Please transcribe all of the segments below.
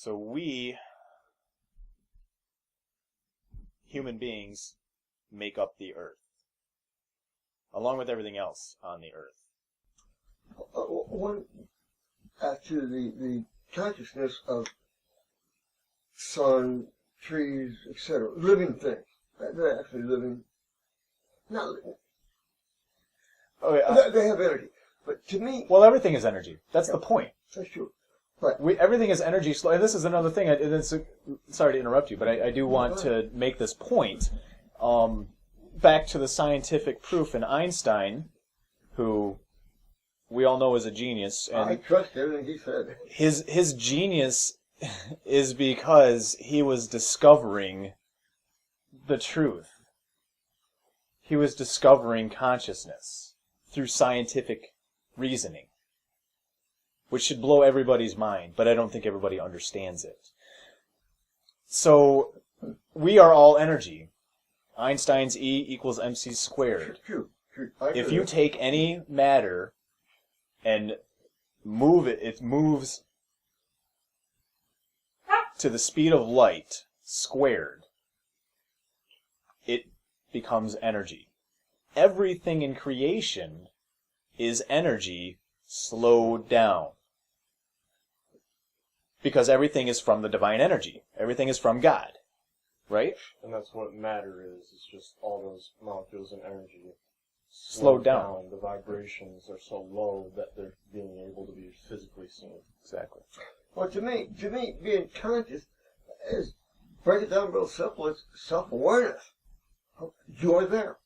So we, human beings, make up the Earth, along with everything else on the Earth. One, as to the consciousness of sun, trees, etc., living things. They're actually living, not living. Okay, they have energy. But to me... Well, everything is energy. That's the point. That's true. But everything is energy. And this is another thing. Sorry to interrupt you, but I do want to make this point. Back to the scientific proof in Einstein, who we all know is a genius. And I trust everything he said. His genius is because he was discovering the truth. He was discovering consciousness through scientific reasoning, which should blow everybody's mind, but I don't think everybody understands it. So, we are all energy. Einstein's E equals mc squared. True. If you take any matter and move it, it moves to the speed of light squared. It becomes energy. Everything in creation is energy slowed down. Because everything is from the divine energy. Everything is from God. Right? And that's what matter is. It's just all those molecules and energy slowed down. The vibrations are so low that they're being able to be physically seen. Exactly. Well, to me, being conscious is, break it down real simple, it's self-awareness. You're there.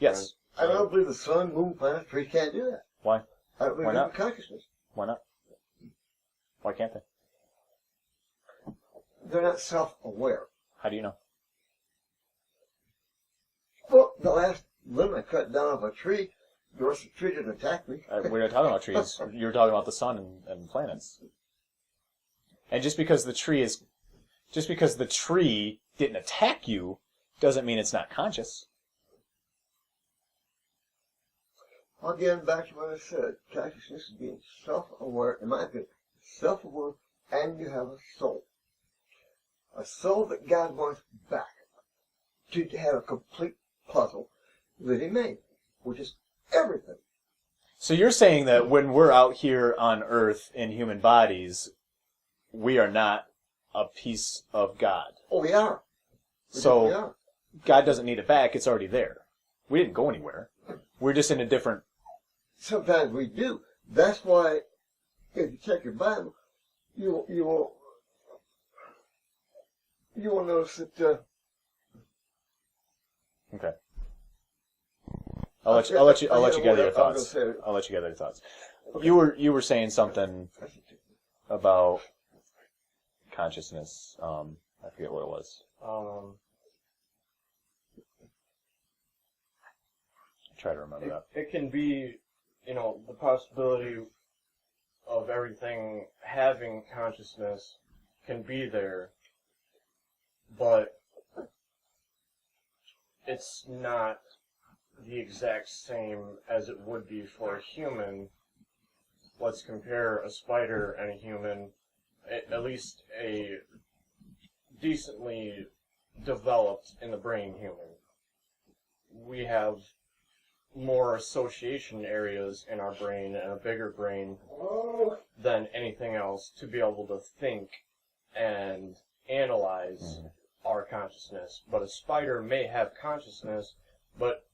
Yes. I don't believe the sun, moon, planets, trees can't do that. Why? I don't believe Why not? in consciousness. Why not? Why can't they? They're not self-aware. How do you know? Well, the last limb I cut down of a tree, the rest of the tree didn't attack me. We're not talking about trees. You're talking about the sun and planets. And just because the tree didn't attack you, doesn't mean it's not conscious. Again, back to what I said, consciousness is being self-aware, in my opinion, self-aware, and you have a soul. A soul that God wants back to have a complete puzzle that he made, which is everything. So you're saying that when we're out here on Earth in human bodies, we are not a piece of God. Oh, we are. We are. God doesn't need it back, it's already there. We didn't go anywhere. We're just in a different... Sometimes we do. That's why, if you check your Bible, you will notice that... Okay. I'll let you gather your thoughts. I'll let you gather your thoughts. Okay. You were saying something about consciousness. I forget what it was. Try to remember that. It can be, the possibility of everything having consciousness can be there, but it's not the exact same as it would be for a human. Let's compare a spider and a human, at least a decently developed in the brain human. We have more association areas in our brain and a bigger brain than anything else to be able to think and analyze our consciousness. But a spider may have consciousness, but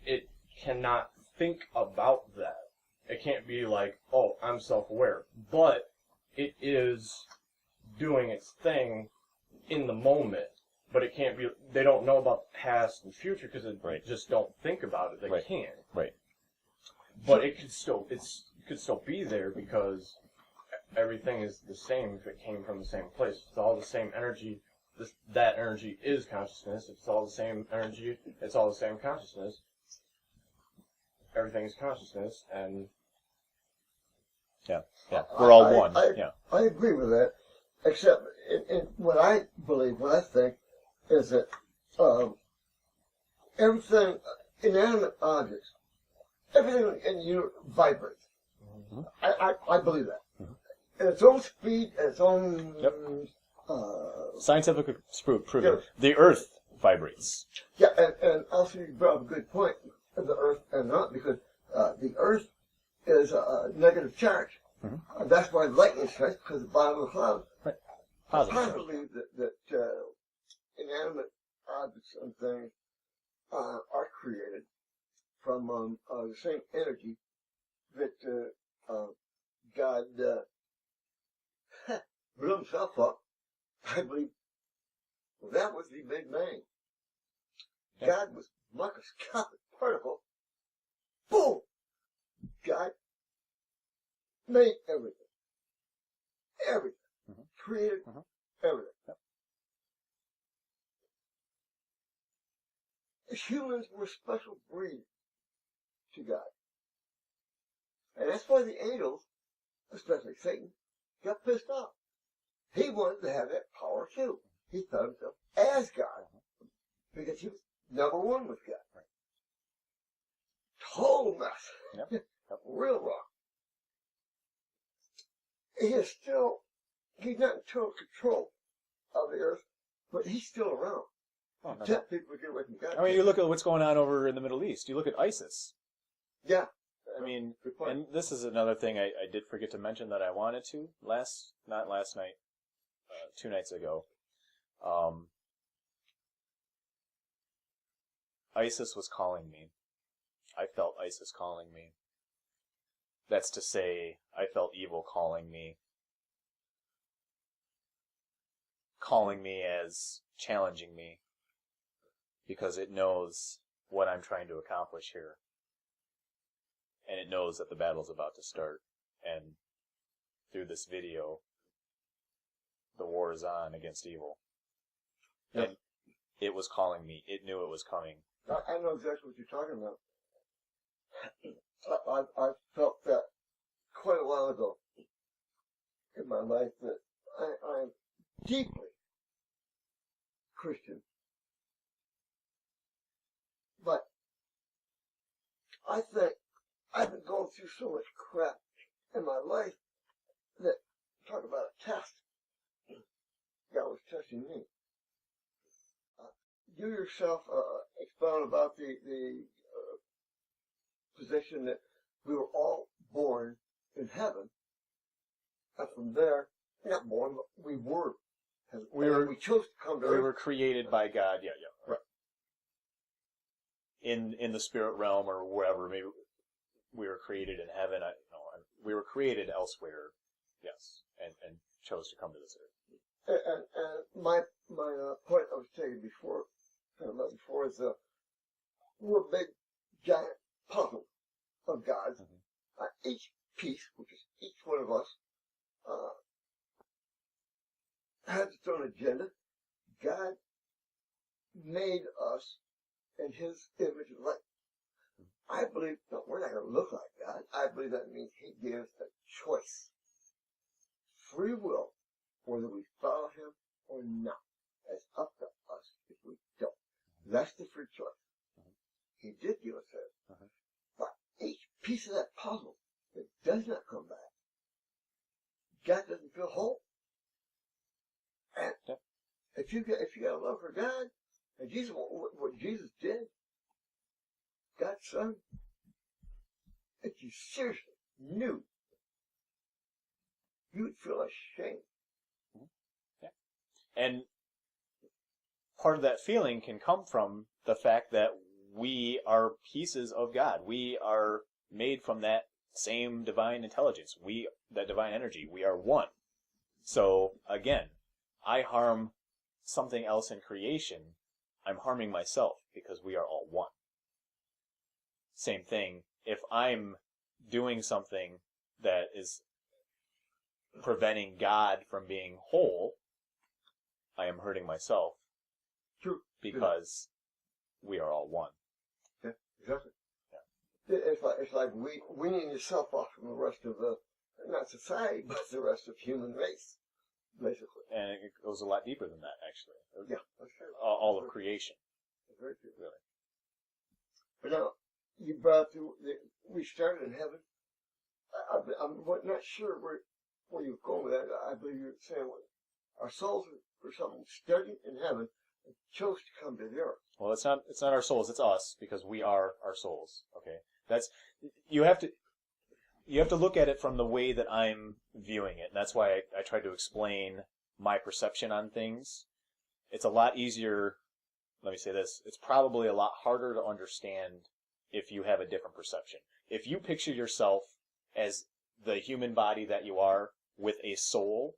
it cannot think about that. It can't be like, oh, I'm self-aware. But it is doing its thing in the moment. But it can't be, they don't know about the past and future because they just don't think about it. They can't. Right. But it could still be there because everything is the same if it came from the same place. It's all the same energy. That energy is consciousness. If it's all the same energy, it's all the same consciousness. Everything is consciousness, and yeah, we're all one. I agree with that, except in what I believe, what I think, is that everything, inanimate objects, everything in you vibrates. I believe that. And its own speed, its own. Yep. Uh, Scientific proven. Yeah. The Earth vibrates. yeah, and also you brought up a good point of the Earth and not, because the Earth is a negative charge. Mhm. That's why lightning strikes, because the bottom of the cloud. Right. I Positive. believe that inanimate objects and things are created from the same energy that God blew himself up. I believe that was the Big Bang. Yeah. God was microscopic particle. Boom! God made everything. Everything. Mhm. Created Mhm. everything. Yep. Humans were a special breed to God. And that's why the angels, especially Satan, got pissed off. He wanted to have that power too. He thought of himself as God, because he was number one with God. Right. Total mess. Yep. Yep. Real wrong. He's not in total control of the earth, but he's still around. Oh, no, Tempt people to get away from God. I mean, you look at what's going on over in the Middle East. You look at ISIS. Yeah. I mean, Good point. and this is another thing I did forget to mention that I wanted to not last night, 2 nights ago. ISIS was calling me. I felt ISIS calling me. That's to say, I felt evil calling me as challenging me, because it knows what I'm trying to accomplish here. And it knows that the battle's about to start. And through this video, the war is on against evil. Yes. And it was calling me. It knew it was coming. I know exactly what you're talking about. I felt that quite a while ago in my life, that I'm deeply Christian. But I think I've been going through so much crap in my life that, talk about a test, God was testing me. You yourself expound about the position that we were all born in heaven, and from there, not born, but we were. We chose to come to We earth. were created by God. Yeah. Right. In the spirit realm or wherever. Maybe we were created in heaven. We were created elsewhere. Yes, and chose to come to this earth. And my point I was saying before is we're a big giant puzzle of God. Mm-hmm. Each piece, which is each one of us, has its own agenda. God made us in His image and likeness. I believe we're not going to look like God. I believe that means He gave us the choice, free will, whether we follow Him or not. It's up to us if we don't. That's the free choice. He did give us that. But each piece of that puzzle that does not come back, God doesn't feel whole. And if you got a love for God, and Jesus, what Jesus did, God's Son, if you seriously knew, you would feel ashamed. Yeah. And part of that feeling can come from the fact that we are pieces of God. We are made from that same divine intelligence. That divine energy. We are one. So, again, I harm something else in creation, I'm harming myself, because we are all one. Same thing, if I'm doing something that is preventing God from being whole, I am hurting myself. True. Because we are all one. Yeah, exactly. Yeah. It's like weaning yourself off from the rest of not society, but the rest of human race, basically. And it goes a lot deeper than that, actually. Yeah, that's true. All of creation. That's very true. Really. But now, you brought through, we started in heaven. I'm not sure where you go with that, I believe you're saying our souls were something studied in heaven and chose to come to the earth. Well, it's not our souls, it's us, because we are our souls. Okay? That's you have to look at it from the way that I'm viewing it. And that's why I tried to explain my perception on things. It's a lot easier, let me say this, it's probably a lot harder to understand if you have a different perception. If you picture yourself as the human body that you are with a soul,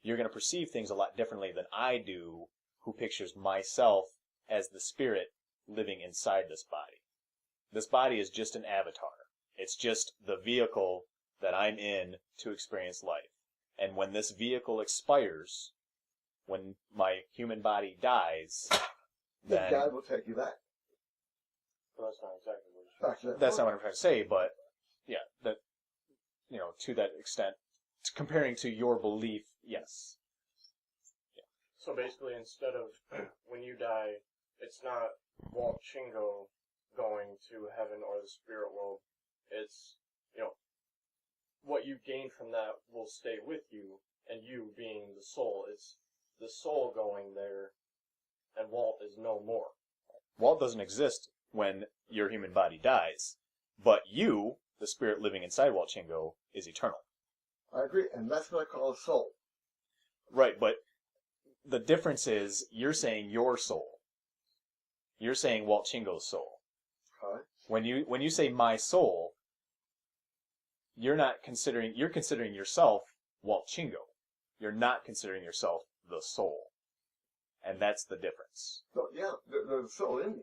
you're going to perceive things a lot differently than I do, who pictures myself as the spirit living inside this body. This body is just an avatar. It's just the vehicle that I'm in to experience life. And when this vehicle expires, when my human body dies, Then then God will take you back. Well, that's not exactly what it's Back to that that's not point. what I'm trying to say, but yeah, that, to that extent, comparing to your belief, yes. So basically, instead of when you die, it's not Walt Chingo going to heaven or the spirit world. It's, what you gain from that will stay with you, and you being the soul. It's the soul going there, and Walt is no more. Walt doesn't exist when your human body dies, but you, the spirit living inside Walt Chingo, is eternal. I agree, and that's what I call a soul. Right, but the difference is you're saying your soul. You're saying Walt Chingo's soul. Okay? When you say my soul, you're considering yourself Walt Chingo. You're not considering yourself the soul. And that's the difference. So, yeah, there's a soul in me.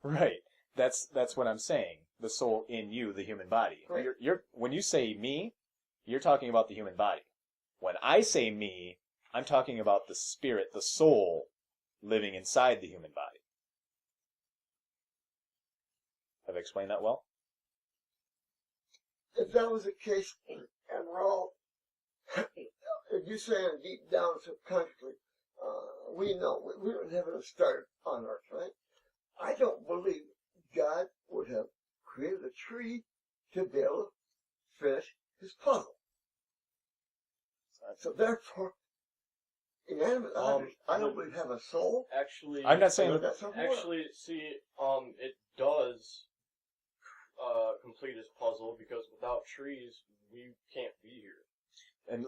Right. That's what I'm saying. The soul in you, the human body. Right. When you say me, you're talking about the human body. When I say me, I'm talking about the spirit, the soul, living inside the human body. Have I explained that well? If that was the case, and we're all, if you're saying deep down subconsciously, we know we don't have a start on earth, right? I don't believe God would have created a tree to be able to finish his puzzle. So therefore, inanimate objects, I don't believe have a soul. Actually, I'm not saying That's something else. Actually, see, it does complete his puzzle, because without trees, we can't be here. And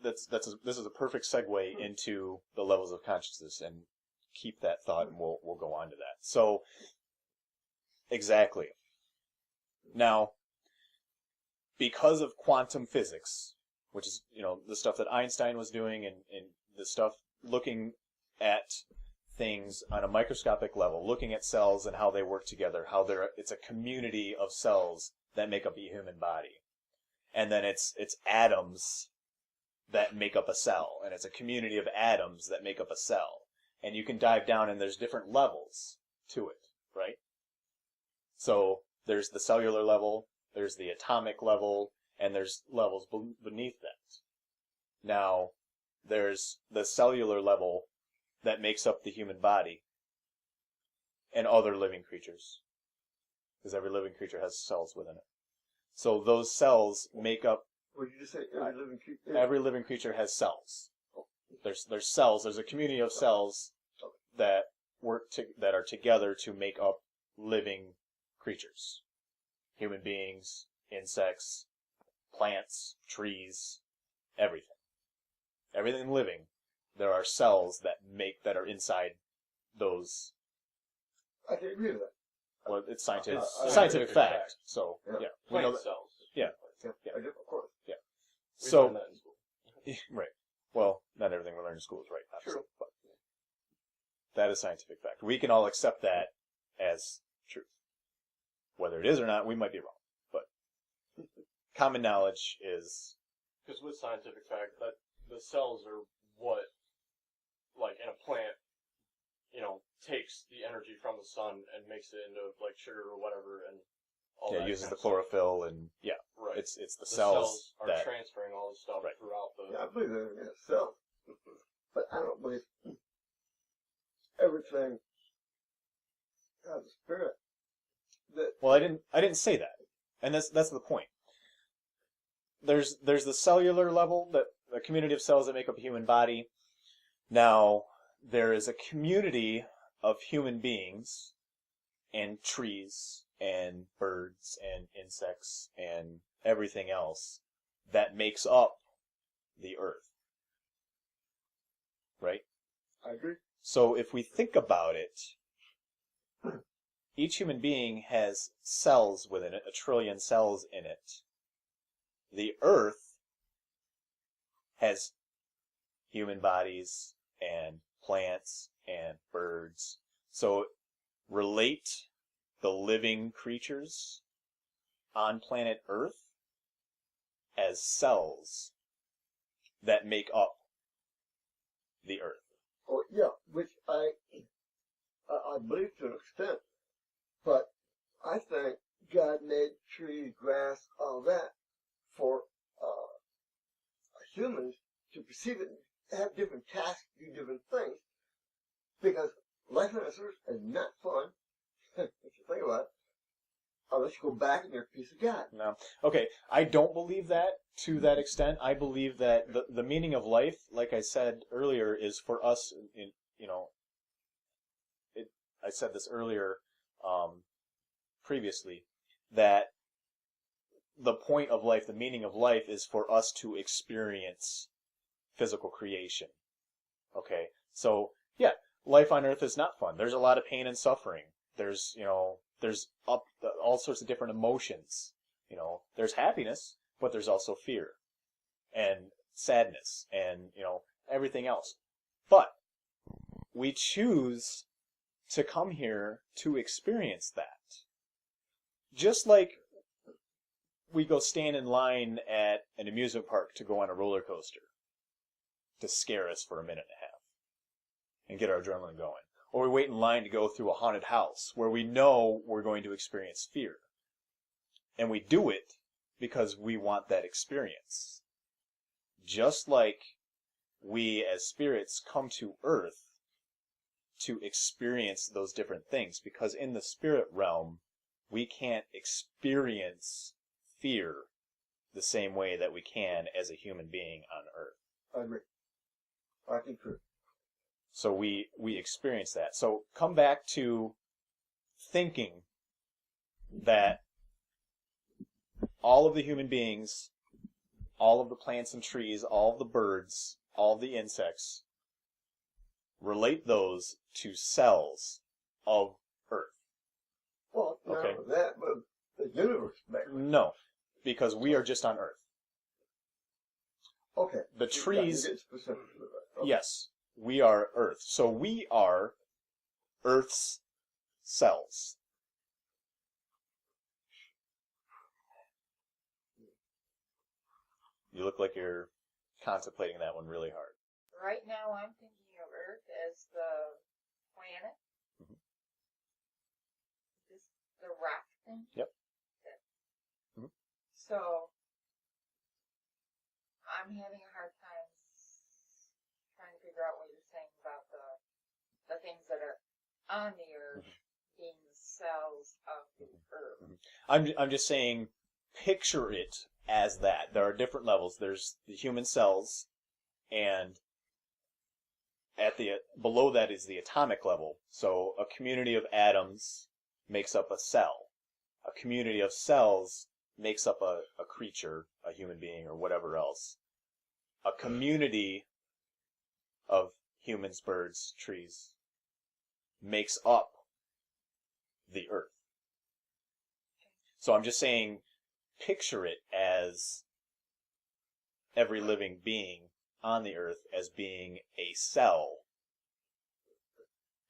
this is a perfect segue into the levels of consciousness, and keep that thought, and we'll go on to that. So, exactly. Now, because of quantum physics, which is, the stuff that Einstein was doing, and the stuff looking at things on a microscopic level, looking at cells and how they work together, it's a community of cells that make up a human body. And then it's atoms that make up a cell, and it's a community of atoms that make up a cell. And you can dive down, and there's different levels to it, right? So there's the cellular level, there's the atomic level, and there's levels beneath that. Now, there's the cellular level that makes up the human body and other living creatures, because every living creature has cells within it. So those cells make up. What did you just say? Every living creature? Every living creature has cells. There's cells. There's a community of cells that that are together to make up living creatures. Human beings, insects, plants, trees, everything. Everything living. There are cells that are inside those. I can agree with that. Well, it's scientific Scientific fact. fact. So Yeah. yeah, we know Plant that. cells. Yeah. Yeah, I do, of course. We So learned that in school. right. Well, not everything we learn in school is right, obviously, True. but that is scientific fact. We can all accept that as truth. Whether it is or not, we might be wrong, but common knowledge is. Because with scientific fact, that the cells are what, like in a plant, takes the energy from the sun and makes it into like sugar or whatever, and all that Uses kind the of stuff. chlorophyll, and Right. it's the The cells are that. transferring all this stuff Right. throughout the. Yeah, I believe that in itself. But I don't believe everything has a spirit. Well, I didn't say that, and that's the point. there's the cellular level, that the community of cells that make up a human body. Now, there is a community of human beings and trees and birds and insects and everything else that makes up the earth. Right? I agree. So if we think about it, each human being has cells within it, 1 trillion cells in it. The earth has human bodies and plants and birds. So relate the living creatures on planet Earth as cells that make up the earth. Oh, yeah, which I believe to an extent. But I think God made trees, grass, all that for humans to perceive it, have different tasks, do different things. Because life on this earth is not fun, if you think about it, unless you go back and you're a piece of God. No. Okay, I don't believe that to that extent. I believe that the meaning of life, like I said earlier, is for us, I said this earlier previously, that the point of life, the meaning of life, is for us to experience physical creation. Okay? So, yeah, life on Earth is not fun. There's a lot of pain and suffering. There's all sorts of different emotions. There's happiness, but there's also fear and sadness and, everything else. But we choose to come here to experience that. Just like we go stand in line at an amusement park to go on a roller coaster to scare us for a minute and a half and get our adrenaline going. Or we wait in line to go through a haunted house where we know we're going to experience fear. And we do it because we want that experience. Just like we as spirits come to Earth to experience those different things, because in the spirit realm, we can't experience fear the same way that we can as a human being on Earth. I agree. I concur. So we experience that. So come back to thinking that all of the human beings, all of the plants and trees, all of the birds, all of the insects, relate those to cells of Earth. Well, not Okay. that, but the universe. No, because we are just on Earth. Okay. The trees, Yeah, you get specific with that. Okay. yes, we are Earth. So we are Earth's cells. You look like you're contemplating that one really hard. Right now, I'm thinking of Earth as the planet. Mhm. The rock thing. Yep. Mhm. So, I'm having a hard time trying to figure out what you're saying about the things that are on the Earth being the cells of the Earth. I'm just saying, picture it as that. There are different levels. There's the human cells, and below that is the atomic level. So a community of atoms makes up a cell. A community of cells makes up a creature, a human being, or whatever else. A community of humans, birds, trees makes up the Earth. So I'm just saying, picture it as every living being on the Earth as being a cell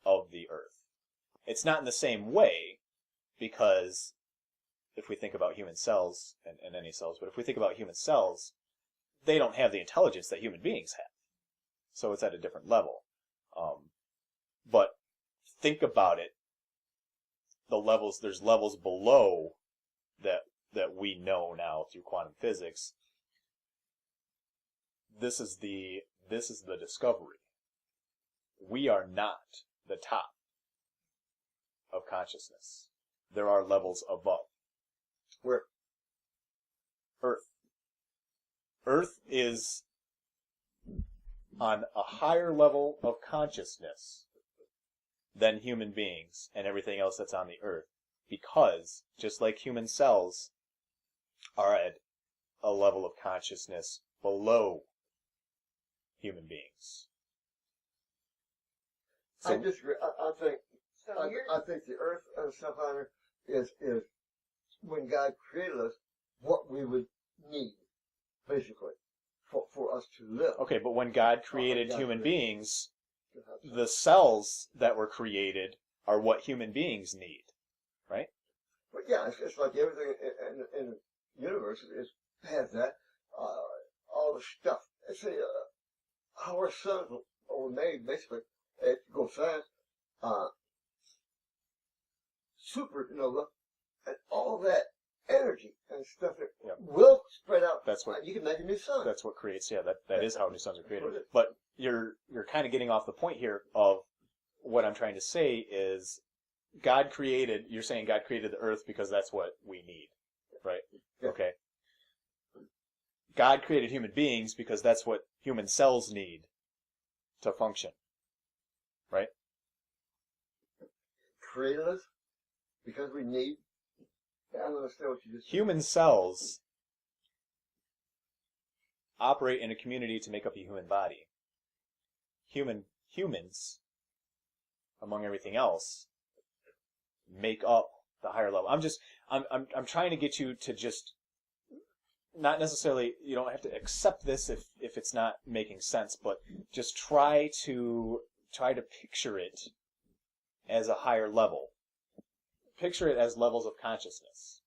of the Earth. It's not in the same way, because if we think about human cells, and any cells, but if we think about human cells, they don't have the intelligence that human beings have. So it's at a different level. But think about it. There's levels below that we know now through quantum physics. This is the discovery. We are not the top of consciousness. There are levels above. Where? Earth. Earth is on a higher level of consciousness than human beings and everything else that's on the Earth. Because, just like human cells are at a level of consciousness below human beings. I disagree. I think So I think the earth and stuff on it is when God created us, what we would need, basically, for us to live. Okay, but when God created God human created- beings, the cells that were created are what human beings need, right? But yeah, it's like everything in the universe has that. All the stuff. It's how our suns were made, basically. It goes fast. Supernova, and all that energy and stuff that Yep. will spread out. That's what You can make a new sun. that's what creates. Yeah, that is how new suns are created. what it is. But you're kind of getting off the point here of what I'm trying to say is God created. You're saying God created the earth because that's what we need, right? Yeah. Okay. God created human beings because that's what human cells need to function, right? Created us because we need. I don't understand what you just said. Human cells operate in a community to make up a human body. Humans, among everything else, make up the higher level. I'm trying to get you to just not necessarily, you don't have to accept this if it's not making sense, but just try to picture it as a higher level. Picture it as levels of consciousness.